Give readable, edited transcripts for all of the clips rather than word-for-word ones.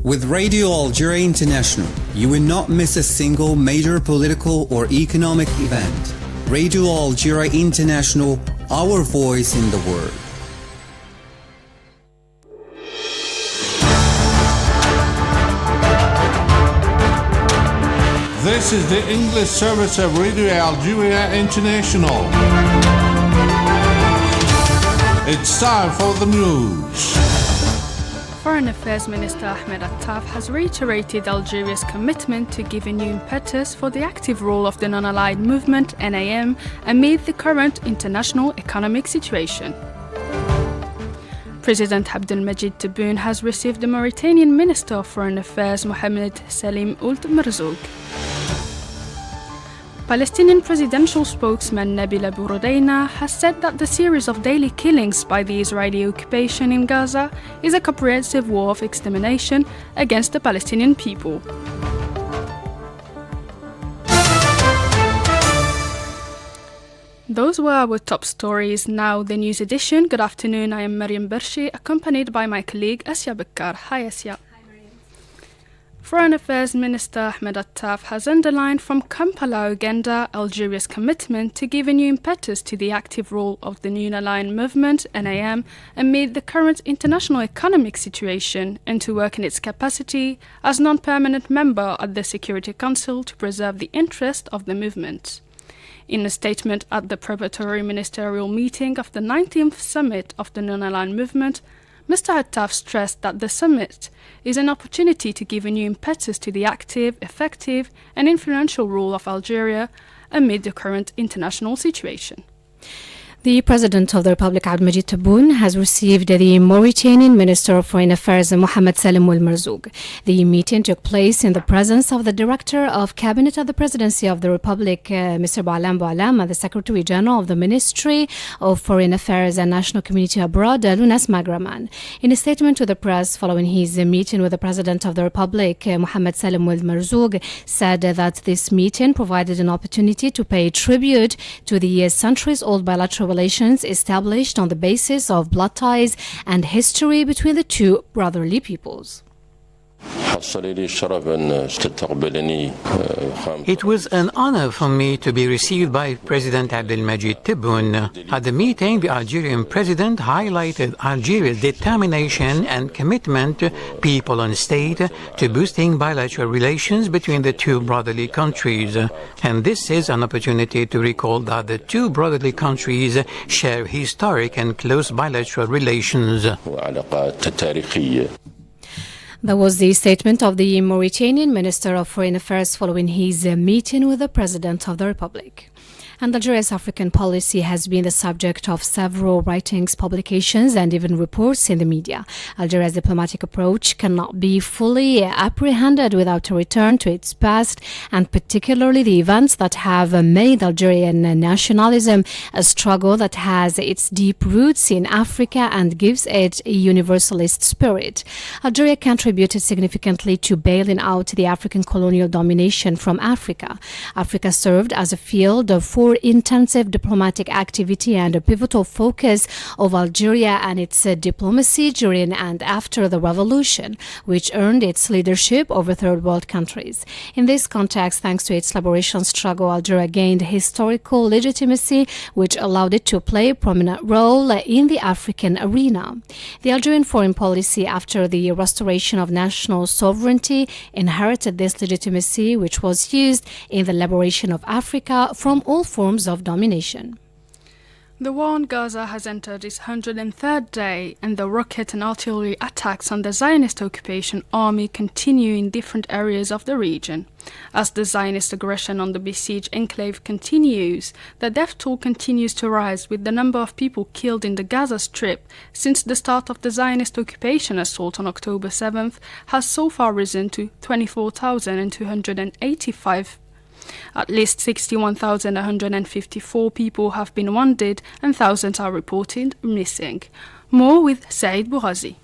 With Radio Algeria International, you will not miss a single major political or economic event. Radio Algeria International, our voice in the world. This is the English service of Radio Algeria International. It's time for the news. Foreign Affairs Minister Ahmed Attaf has reiterated Algeria's commitment to give a new impetus for the active role of the non-aligned movement, NAM, amid the current international economic situation. President Abdelmajid Tebboune has received the Mauritanian Minister of Foreign Affairs Mohamed Salim Ould Merzoug. Palestinian presidential spokesman Nabil Abu Rodeina has said that the series of daily killings by the Israeli occupation in Gaza is a comprehensive war of extermination against the Palestinian people. Those were our top stories. Now the news edition. Good afternoon, I am Mariam Bershi, accompanied by my colleague Asya Bakkar. Hi Asya. Foreign Affairs Minister Ahmed Attaf has underlined from Kampala, Uganda, Algeria's commitment to give a new impetus to the active role of the New Aligned Movement, NAM, amid the current international economic situation and to work in its capacity as non-permanent member at the Security Council to preserve the interest of the movement. In a statement at the preparatory ministerial meeting of the 19th Summit of the Non-Aligned Movement, Mr. Attaf stressed that the summit is an opportunity to give a new impetus to the active, effective and influential role of Algeria amid the current international situation. The President of the Republic, Abdelmajid Tebboune, has received the Mauritanian Minister of Foreign Affairs, Mohamed Salim Ould Merzoug. The meeting took place in the presence of the Director of Cabinet of the Presidency of the Republic, Mr. Boualam Boualam, and the Secretary General of the Ministry of Foreign Affairs and National Community Abroad, Lounas Magraman. In a statement to the press following his meeting with the President of the Republic, Mohamed Salim Ould Merzoug, said that this meeting provided an opportunity to pay tribute to the centuries-old bilateral relations established on the basis of blood ties and history between the two brotherly peoples. It was an honor for me to be received by President Abdelmajid Tebboune. At the meeting, the Algerian president highlighted Algeria's determination and commitment, people and state, to boosting bilateral relations between the two brotherly countries. And this is an opportunity to recall that the two brotherly countries share historic and close bilateral relations. That was the statement of the Mauritanian Minister of Foreign Affairs following his meeting with the President of the Republic. And Algeria's African policy has been the subject of several writings, publications, and even reports in the media. Algeria's diplomatic approach cannot be fully apprehended without a return to its past, and particularly the events that have made Algerian nationalism a struggle that has its deep roots in Africa and gives it a universalist spirit. Algeria contributed significantly to bailing out the African colonial domination from Africa. Africa served as a field for intensive diplomatic activity and a pivotal focus of Algeria and its diplomacy during and after the revolution, which earned its leadership over third world countries. In this context, thanks to its liberation struggle, Algeria gained historical legitimacy, which allowed it to play a prominent role in the African arena. The Algerian foreign policy after the restoration of national sovereignty inherited this legitimacy, which was used in the liberation of Africa from all forms of domination. The war in Gaza has entered its 103rd day, and the rocket and artillery attacks on the Zionist occupation army continue in different areas of the region. As the Zionist aggression on the besieged enclave continues, the death toll continues to rise, with the number of people killed in the Gaza Strip since the start of the Zionist occupation assault on October 7th has so far risen to 24,285. At least 61,154 people have been wounded and thousands are reported missing. More with Said Bourazi.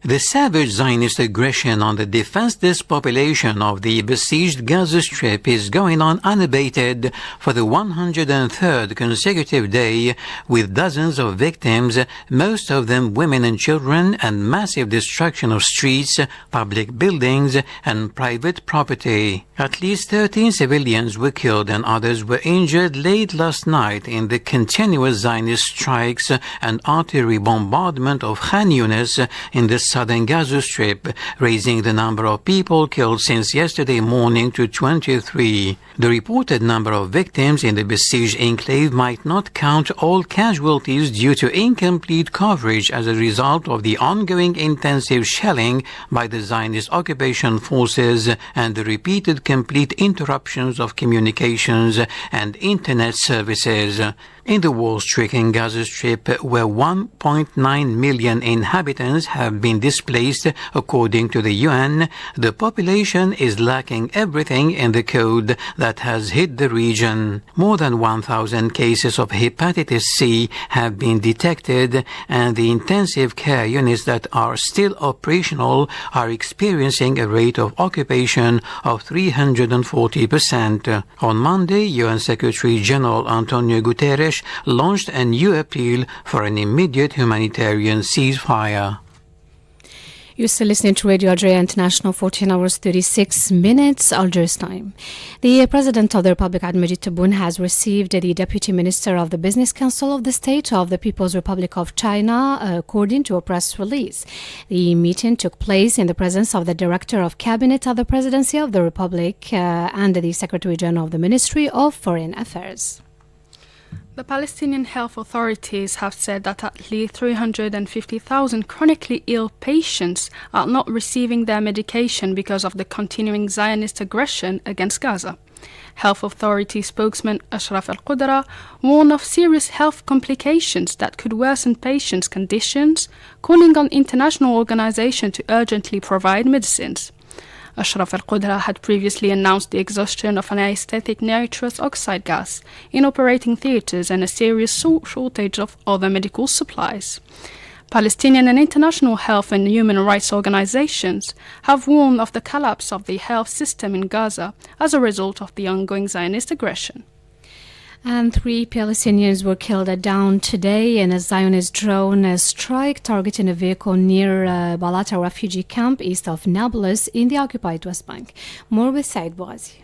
The savage Zionist aggression on the defenseless population of the besieged Gaza Strip is going on unabated for the 103rd consecutive day, with dozens of victims, most of them women and children, and massive destruction of streets, public buildings, and private property. At least 13 civilians were killed and others were injured late last night in the continuous Zionist strikes and artillery bombardment of Khan Yunis in the southern Gaza Strip, raising the number of people killed since yesterday morning to 23. The reported number of victims in the besieged enclave might not count all casualties due to incomplete coverage as a result of the ongoing intensive shelling by the Zionist occupation forces and the repeated complete interruptions of communications and internet services. In the war-stricken Gaza Strip, where 1.9 million inhabitants have been displaced, according to the UN, the population is lacking everything in the code that has hit the region. More than 1,000 cases of hepatitis C have been detected, and the intensive care units that are still operational are experiencing a rate of occupation of 340%. On Monday, UN Secretary General Antonio Guterres launched a new appeal for an immediate humanitarian ceasefire. You're still listening to Radio Algeria International, 14 hours 36 minutes, Algiers time. The President of the Republic, Abdelmajid Tebboune, has received the Deputy Minister of the Business Council of the State of the People's Republic of China, according to a press release. The meeting took place in the presence of the Director of Cabinet of the Presidency of the Republic and the Secretary General of the Ministry of Foreign Affairs. The Palestinian health authorities have said that at least 350,000 chronically ill patients are not receiving their medication because of the continuing Zionist aggression against Gaza. Health Authority spokesman Ashraf Al-Qudra warned of serious health complications that could worsen patients' conditions, calling on international organizations to urgently provide medicines. Ashraf Al-Qudra had previously announced the exhaustion of anesthetic nitrous oxide gas in operating theaters and a serious shortage of other medical supplies. Palestinian and international health and human rights organizations have warned of the collapse of the health system in Gaza as a result of the ongoing Zionist aggression. And 3 Palestinians were killed at dawn today in a Zionist drone strike targeting a vehicle near Balata refugee camp east of Nablus in the occupied West Bank. More with Said Bouazi.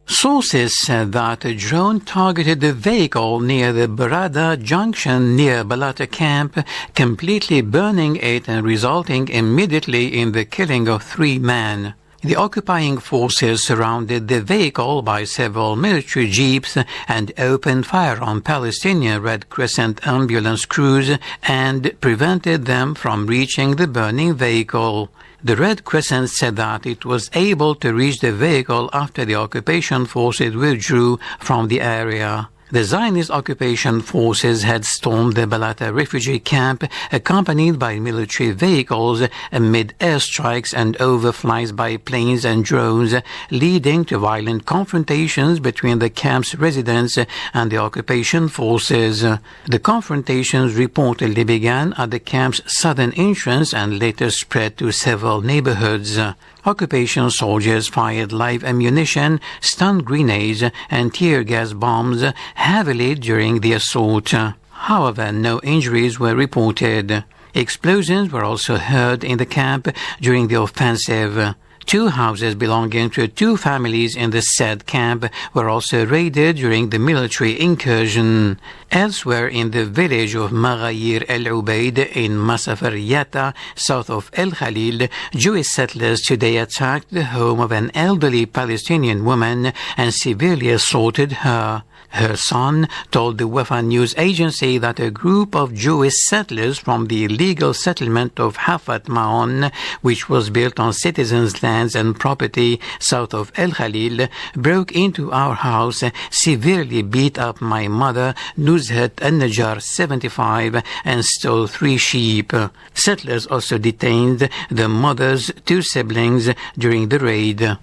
Sources said that a drone targeted the vehicle near the Barada junction near Balata camp, completely burning it and resulting immediately in the killing of 3 men. The occupying forces surrounded the vehicle by several military jeeps and opened fire on Palestinian Red Crescent ambulance crews and prevented them from reaching the burning vehicle. The Red Crescent said that it was able to reach the vehicle after the occupation forces withdrew from the area. The Zionist occupation forces had stormed the Balata refugee camp, accompanied by military vehicles, amid airstrikes and overflights by planes and drones, leading to violent confrontations between the camp's residents and the occupation forces. The confrontations reportedly began at the camp's southern entrance and later spread to several neighborhoods. Occupation soldiers fired live ammunition, stun grenades, and tear gas bombs heavily during the assault. However, no injuries were reported. Explosions were also heard in the camp during the offensive. 2 houses belonging to 2 families in the said camp were also raided during the military incursion. Elsewhere in the village of Maghayir El Ubaid in Masafar Yatta, south of El Khalil, Jewish settlers today attacked the home of an elderly Palestinian woman and severely assaulted her. Her son told the Wafa news agency that a group of Jewish settlers from the illegal settlement of Hafat Ma'on, which was built on citizens' lands and property south of El Khalil, broke into our house, severely beat up my mother, Nuzhat Al-Najjar, 75, and stole 3 sheep. Settlers also detained the mother's 2 siblings during the raid.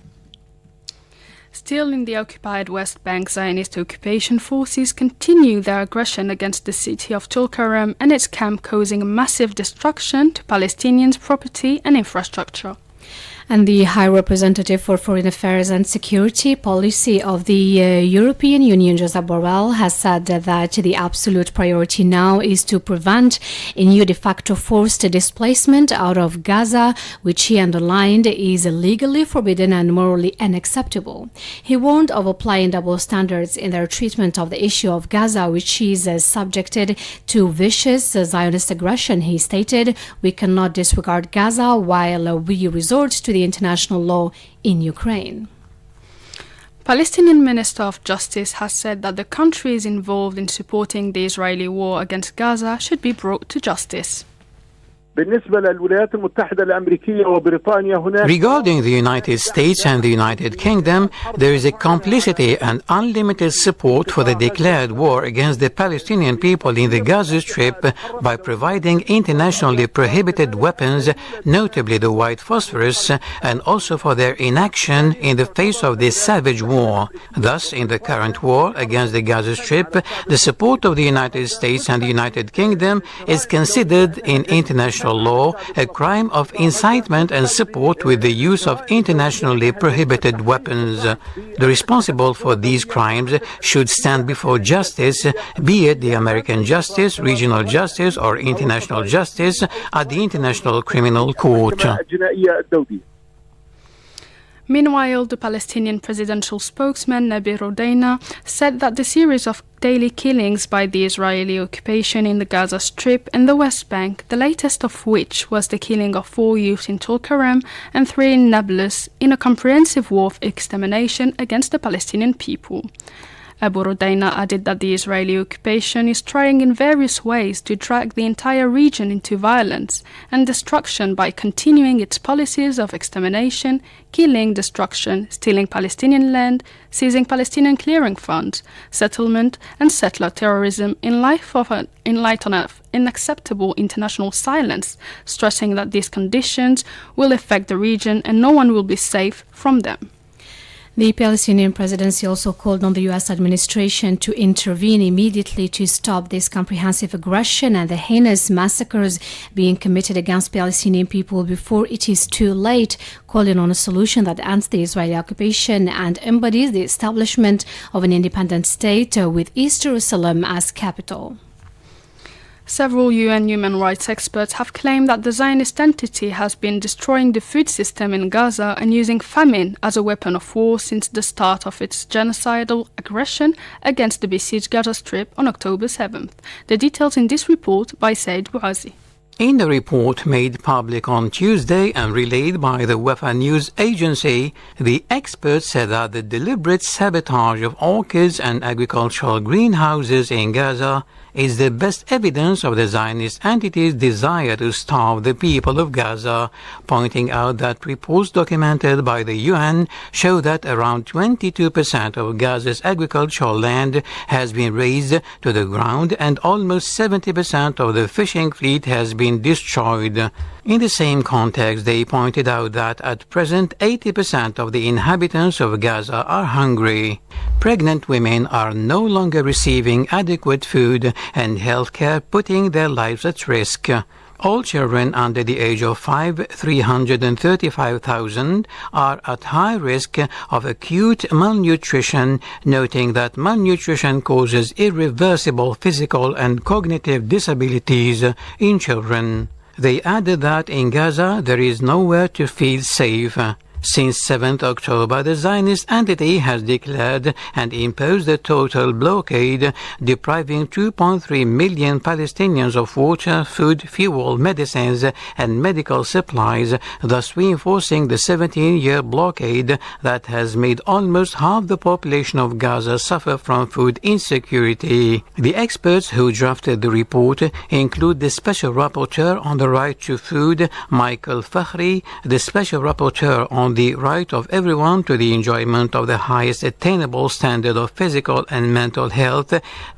Still in the occupied West Bank, Zionist occupation forces continue their aggression against the city of Tulkarem and its camp, causing massive destruction to Palestinians' property and infrastructure. And the High Representative for Foreign Affairs and Security Policy of the European Union, Josep Borrell, has said that the absolute priority now is to prevent a new de facto forced displacement out of Gaza, which he underlined is legally forbidden and morally unacceptable. He warned of applying double standards in their treatment of the issue of Gaza, which is subjected to vicious Zionist aggression. He stated, "We cannot disregard Gaza while we resort to the international law in Ukraine." Palestinian Minister of Justice has said that the countries involved in supporting the Israeli war against Gaza should be brought to justice. Regarding the United States and the United Kingdom, there is a complicity and unlimited support for the declared war against the Palestinian people in the Gaza Strip by providing internationally prohibited weapons, notably the white phosphorus, and also for their inaction in the face of this savage war. Thus, in the current war against the Gaza Strip, the support of the United States and the United Kingdom is considered in international law a crime of incitement and support with the use of internationally prohibited weapons. The responsible for these crimes should stand before justice, be it the American justice, regional justice, or international justice at the International Criminal Court. Meanwhile, the Palestinian presidential spokesman Nabi Rodaina said that the series of daily killings by the Israeli occupation in the Gaza Strip and the West Bank, the latest of which was the killing of 4 youths in Tulkarem and 3 in Nablus, in a comprehensive war of extermination against the Palestinian people. Abu Rodaina added that the Israeli occupation is trying in various ways to drag the entire region into violence and destruction by continuing its policies of extermination, killing, destruction, stealing Palestinian land, seizing Palestinian clearing funds, settlement and settler terrorism in light of unacceptable international silence, stressing that these conditions will affect the region and no one will be safe from them. The Palestinian presidency also called on the U.S. administration to intervene immediately to stop this comprehensive aggression and the heinous massacres being committed against Palestinian people before it is too late, calling on a solution that ends the Israeli occupation and embodies the establishment of an independent state with East Jerusalem as capital. Several UN human rights experts have claimed that the Zionist entity has been destroying the food system in Gaza and using famine as a weapon of war since the start of its genocidal aggression against the besieged Gaza Strip on October 7th. The details in this report by Said Bouazi. In the report made public on Tuesday and relayed by the Wafa news agency, the experts said that the deliberate sabotage of orchards and agricultural greenhouses in Gaza is the best evidence of the Zionist entity's desire to starve the people of Gaza, pointing out that reports documented by the UN show that around 22% of Gaza's agricultural land has been razed to the ground and almost 70% of the fishing fleet has been destroyed. In the same context, they pointed out that at present 80% of the inhabitants of Gaza are hungry. Pregnant women are no longer receiving adequate food and health care, putting their lives at risk. All children under the age of 5, 335,000, are at high risk of acute malnutrition, noting that malnutrition causes irreversible physical and cognitive disabilities in children. They added that in Gaza there is nowhere to feel safe. Since 7th October, the Zionist entity has declared and imposed a total blockade, depriving 2.3 million Palestinians of water, food, fuel, medicines, and medical supplies, thus reinforcing the 17-year blockade that has made almost half the population of Gaza suffer from food insecurity. The experts who drafted the report include the Special Rapporteur on the Right to Food, Michael Fakhri, the Special Rapporteur on the right of everyone to the enjoyment of the highest attainable standard of physical and mental health,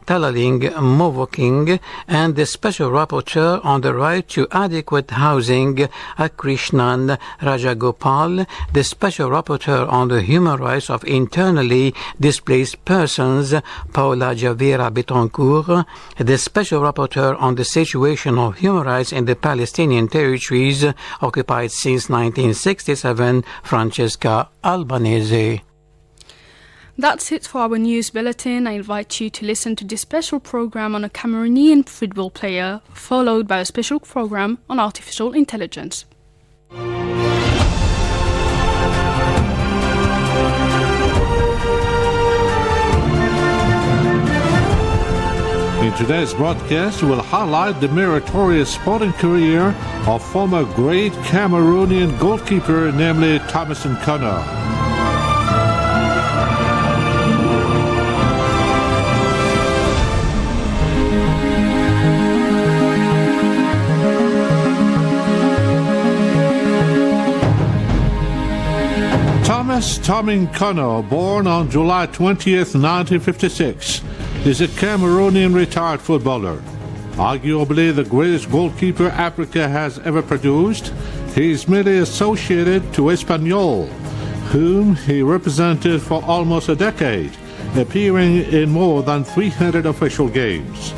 Talaling Movoking, and the Special Rapporteur on the Right to Adequate Housing, Krishnan Rajagopal, the Special Rapporteur on the Human Rights of Internally Displaced Persons, Paula Javera Betancourt, the Special Rapporteur on the Situation of Human Rights in the Palestinian territories occupied since 1967, Francesca Albanese. That's it for our news bulletin. I invite you to listen to this special program on a Cameroonian football player, followed by a special program on artificial intelligence. In today's broadcast, we'll highlight the meritorious sporting career of former great Cameroonian goalkeeper, namely Thomas Nkono. Tommy Nkono, born on July 20th, 1956, is a Cameroonian retired footballer. Arguably the greatest goalkeeper Africa has ever produced, he is mainly associated to Espanyol, whom he represented for almost a decade, appearing in more than 300 official games.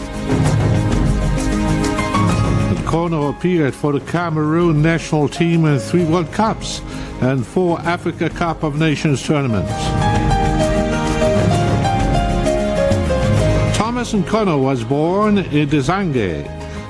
Nkono appeared for the Cameroon national team in 3 World Cups and 4 Africa Cup of Nations tournaments. Thomas Nkono was born in Dezangue.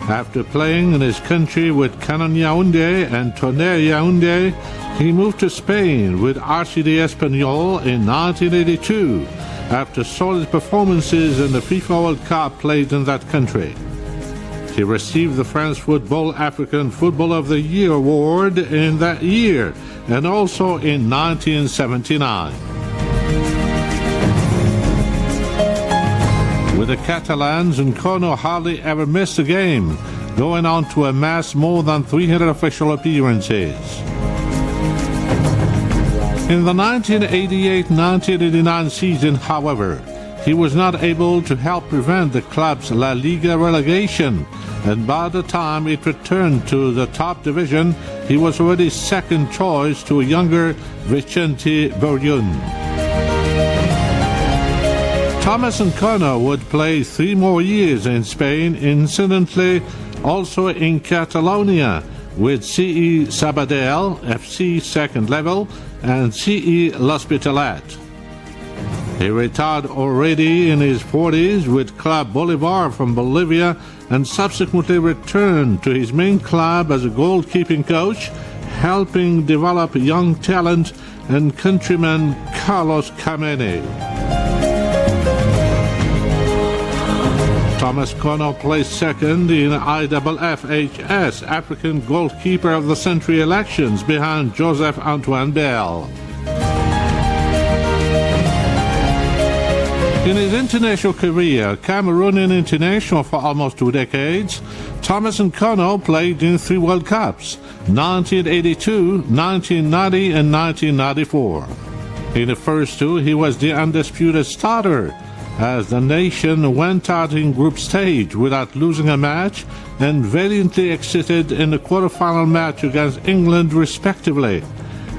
After playing in his country with Canon Yaoundé and Tonnerre Yaoundé, he moved to Spain with RCD Espanyol in 1982 after solid performances in the FIFA World Cup played in that country. He received the France Football African Football of the Year award in that year and also in 1979. With the Catalans, Nkono hardly ever missed a game, going on to amass more than 300 official appearances. In the 1988-1989 season, however, he was not able to help prevent the club's La Liga relegation, and by the time it returned to the top division, he was already second choice to a younger Vicente Buriun. Thomas Nkono would play 3 more years in Spain, incidentally also in Catalonia, with CE Sabadell, FC second level, and CE L'Hospitalet. He retired already in his 40s with Club Bolivar from Bolivia and subsequently returned to his main club as a goalkeeping coach, helping develop young talent and countryman Carlos Kamene. Thomas Nkono placed second in IAAFHS African Goalkeeper of the Century elections behind Joseph Antoine Bell. In his international career, Cameroonian international for almost 2 decades, Thomas Nkono played in 3 World Cups, 1982, 1990 and 1994. In the first 2, he was the undisputed starter, as the nation went out in group stage without losing a match and valiantly exited in the quarterfinal match against England respectively.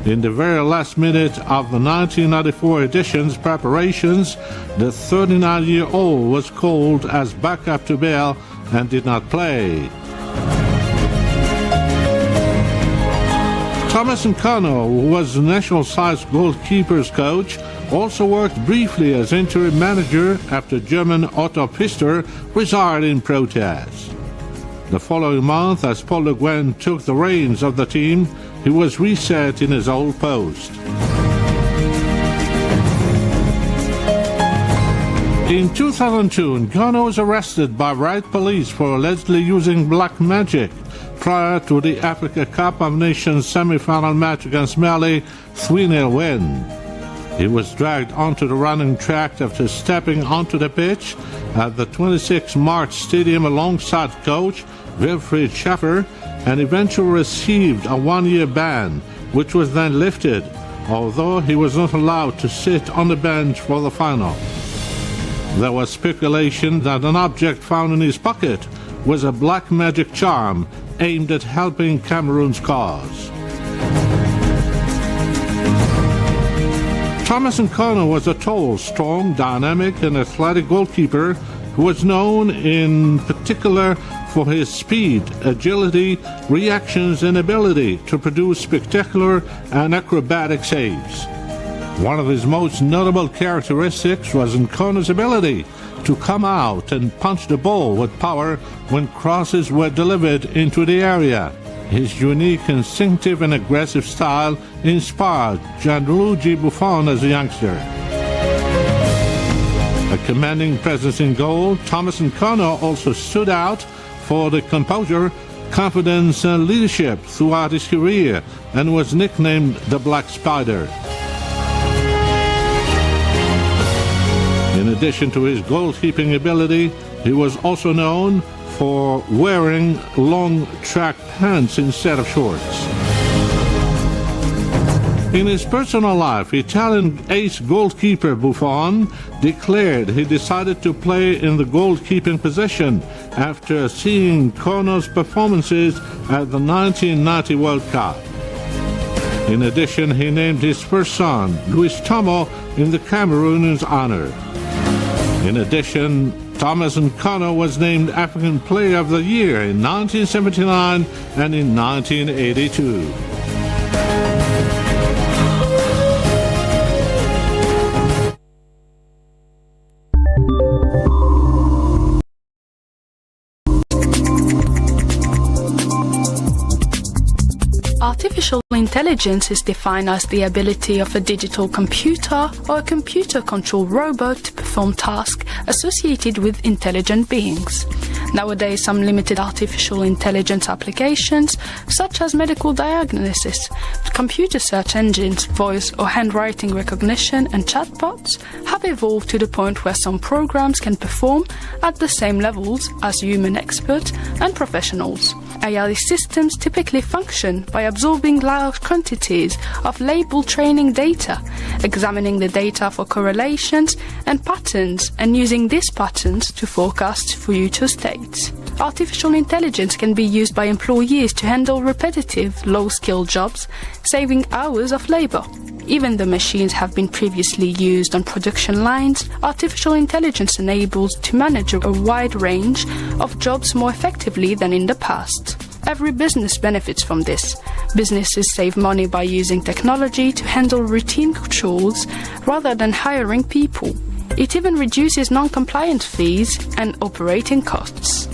In the very last minute of the 1994 edition's preparations, the 39-year-old was called as backup to Bell and did not play. Thomas Nkono, who was the national-sized goalkeepers coach, also worked briefly as interim manager after German Otto Pfister resigned in protest. The following month, as Paul Le Guen took the reins of the team, he was reset in his old post. In 2002, Nkono was arrested by riot police for allegedly using black magic prior to the Africa Cup of Nations semi-final match against Mali 3-0 win. He was dragged onto the running track after stepping onto the pitch at the 26 March Stadium alongside coach Wilfried Schaffer and eventually received a 1-year ban, which was then lifted, although he was not allowed to sit on the bench for the final. There was speculation that an object found in his pocket was a black magic charm aimed at helping Cameroon's cause. Thomas Nkono was a tall, strong, dynamic, and athletic goalkeeper who was known in particular for his speed, agility, reactions, and ability to produce spectacular and acrobatic saves. One of his most notable characteristics was Nkono's ability to come out and punch the ball with power when crosses were delivered into the area. His unique, instinctive, and aggressive style inspired Gianluigi Buffon as a youngster. A commanding presence in goal, Thomas Nkono also stood out for the composure, confidence, and leadership throughout his career and was nicknamed the Black Spider. In addition to his goalkeeping ability, he was also known for wearing long track pants instead of shorts. In his personal life, Italian ace goalkeeper Buffon declared he decided to play in the goalkeeping position after seeing Nkono's performances at the 1990 World Cup. In addition, he named his first son, Luis Tomo, in the Cameroon's honor. In addition, Thomas Nkono was named African Player of the Year in 1979 and in 1982. Artificial intelligence is defined as the ability of a digital computer or a computer-controlled robot to perform tasks associated with intelligent beings. Nowadays, some limited artificial intelligence applications, such as medical diagnosis, computer search engines, voice or handwriting recognition, and chatbots, have evolved to the point where some programs can perform at the same levels as human experts and professionals. AI systems typically function by absorbing large quantities of labeled training data, examining the data for correlations and patterns, and using these patterns to forecast future states. Artificial intelligence can be used by employees to handle repetitive, low-skilled jobs, saving hours of labor. Even though machines have been previously used on production lines, artificial intelligence enables to manage a wide range of jobs more effectively than in the past. Every business benefits from this. Businesses save money by using technology to handle routine chores rather than hiring people. It even reduces non-compliant fees and operating costs.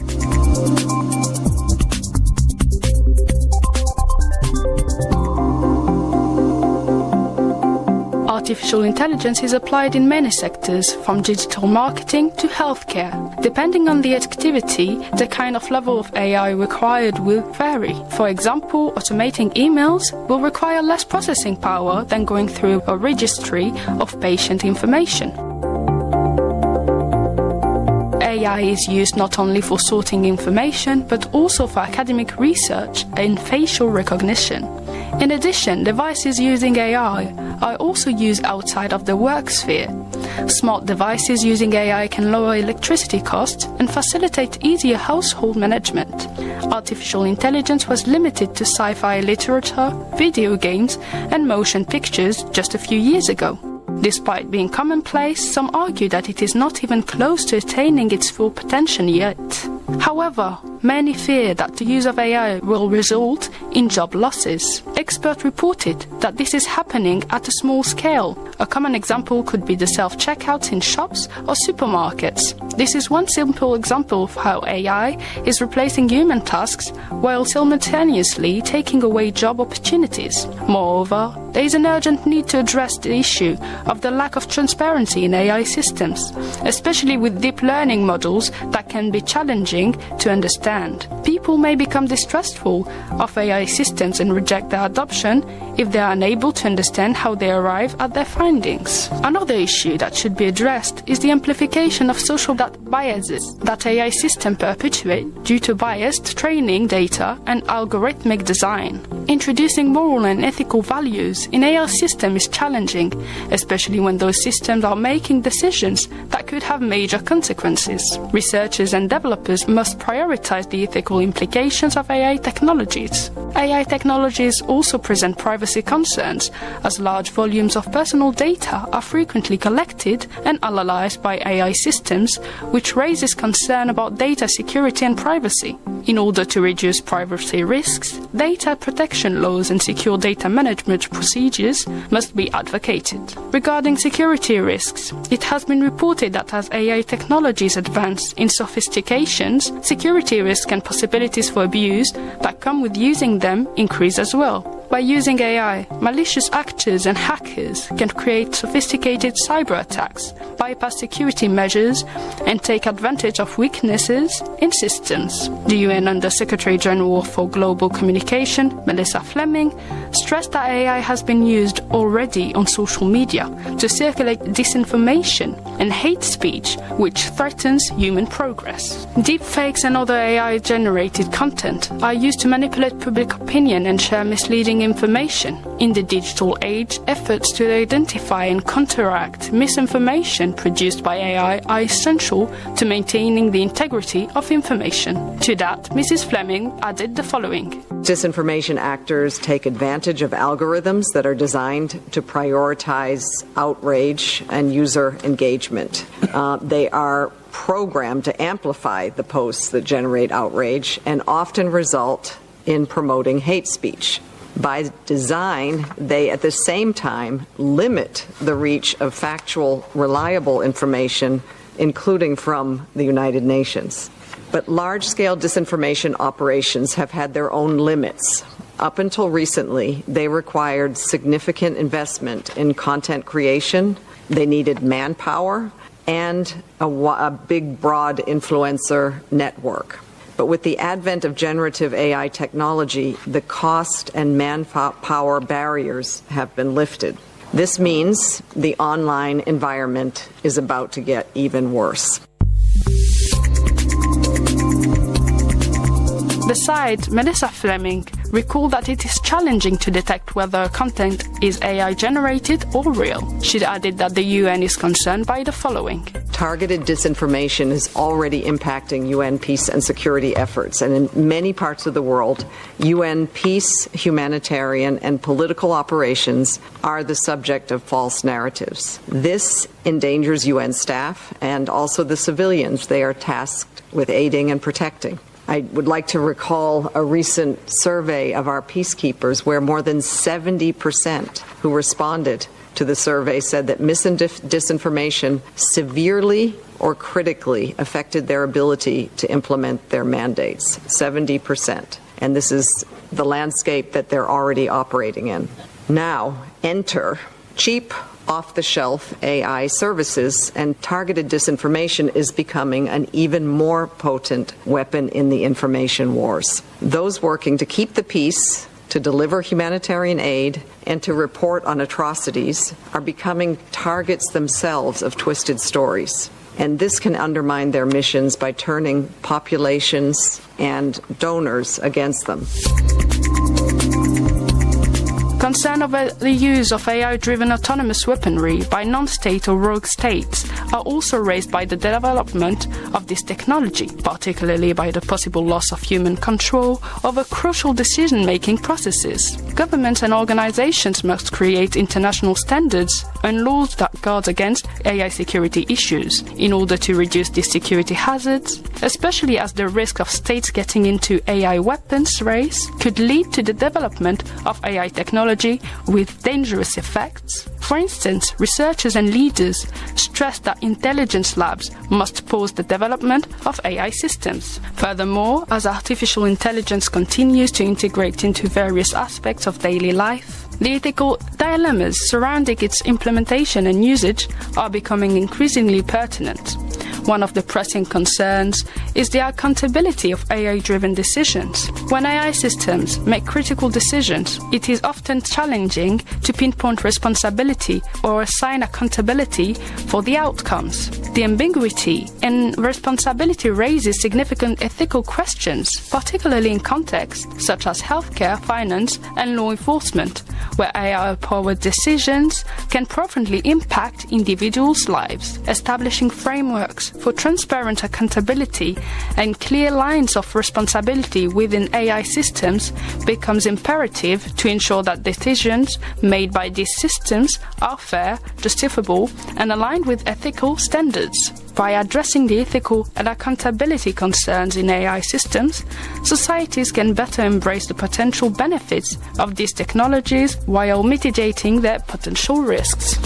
Artificial intelligence is applied in many sectors, from digital marketing to healthcare. Depending on the activity, the kind of level of AI required will vary. For example, automating emails will require less processing power than going through a registry of patient information. AI is used not only for sorting information, but also for academic research and facial recognition. In addition, devices using AI are also used outside of the work sphere. Smart devices using AI can lower electricity costs and facilitate easier household management. Artificial intelligence was limited to sci-fi literature, video games, and motion pictures just a few years ago. Despite being commonplace, some argue that it is not even close to attaining its full potential yet. However, many fear that the use of AI will result in job losses. Experts reported that this is happening at a small scale. A common example could be the self-checkouts in shops or supermarkets. This is one simple example of how AI is replacing human tasks while simultaneously taking away job opportunities. Moreover, there is an urgent need to address the issue of the lack of transparency in AI systems, especially with deep learning models that can be challenging to understand understand. People may become distrustful of AI systems and reject their adoption if they are unable to understand how they arrive at their findings. Another issue that should be addressed is the amplification of social biases that AI systems perpetuate due to biased training data and algorithmic design. Introducing moral and ethical values in AI systems is challenging, especially when those systems are making decisions that could have major consequences. Researchers and developers must prioritize the ethical implications of AI technologies. AI technologies also present privacy concerns, as large volumes of personal data are frequently collected and analyzed by AI systems, which raises concern about data security and privacy. In order to reduce privacy risks, data protection laws and secure data management procedures must be advocated. Regarding security risks, it has been reported that as AI technologies advance in sophistications, security risks and possibilities for abuse that come with using them increase as well. By using AI, malicious actors and hackers can create sophisticated cyber attacks, bypass security measures, and take advantage of weaknesses in systems. The UN Under-Secretary General for Global Communication, Melissa Fleming, stressed that AI has been used already on social media to circulate disinformation and hate speech, which threatens human progress. Deepfakes and other AI-generated content are used to manipulate public opinion and share misleading information. In the digital age, efforts to identify and counteract misinformation produced by AI are essential to maintaining the integrity of information. To that, Mrs. Fleming added the following. Disinformation actors take advantage of algorithms that are designed to prioritize outrage and user engagement. They are programmed to amplify the posts that generate outrage and often result in promoting hate speech. By design, they at the same time limit the reach of factual, reliable information, including from the United Nations. But large-scale disinformation operations have had their own limits. Up until recently, they required significant investment in content creation. They needed manpower and a big, broad influencer network. But with the advent of generative AI technology, the cost and manpower barriers have been lifted. This means the online environment is about to get even worse. Besides, Melissa Fleming recalled that it is challenging to detect whether content is AI-generated or real. She added that the UN is concerned by the following. Targeted disinformation is already impacting UN peace and security efforts, and in many parts of the world, UN peace, humanitarian, and political operations are the subject of false narratives. This endangers UN staff and also the civilians they are tasked with aiding and protecting. I would like to recall a recent survey of our peacekeepers where more than 70% who responded to the survey said that disinformation severely or critically affected their ability to implement their mandates. 70%. And this is the landscape that they're already operating in. Now, enter cheap, off-the-shelf AI services, and targeted disinformation is becoming an even more potent weapon in the information wars. Those working to keep the peace, to deliver humanitarian aid, and to report on atrocities are becoming targets themselves of twisted stories. And this can undermine their missions by turning populations and donors against them. Concern over the use of AI-driven autonomous weaponry by non-state or rogue states are also raised by the development of this technology, particularly by the possible loss of human control over crucial decision-making processes. Governments and organizations must create international standards and laws that guard against AI security issues in order to reduce these security hazards, especially as the risk of states getting into AI weapons race could lead to the development of AI technology with dangerous effects. For instance, researchers and leaders stress that intelligence labs must pause the development of AI systems. Furthermore, as artificial intelligence continues to integrate into various aspects of daily life, the ethical dilemmas surrounding its implementation and usage are becoming increasingly pertinent. One of the pressing concerns is the accountability of AI-driven decisions. When AI systems make critical decisions, it is often challenging to pinpoint responsibility or assign accountability for the outcomes. The ambiguity in responsibility raises significant ethical questions, particularly in contexts such as healthcare, finance, and law enforcement, where AI-powered decisions can profoundly impact individuals' lives. Establishing frameworks for transparent accountability and clear lines of responsibility within AI systems becomes imperative to ensure that decisions made by these systems are fair, justifiable, and aligned with ethical standards. By addressing the ethical and accountability concerns in AI systems, societies can better embrace the potential benefits of these technologies while mitigating their potential risks.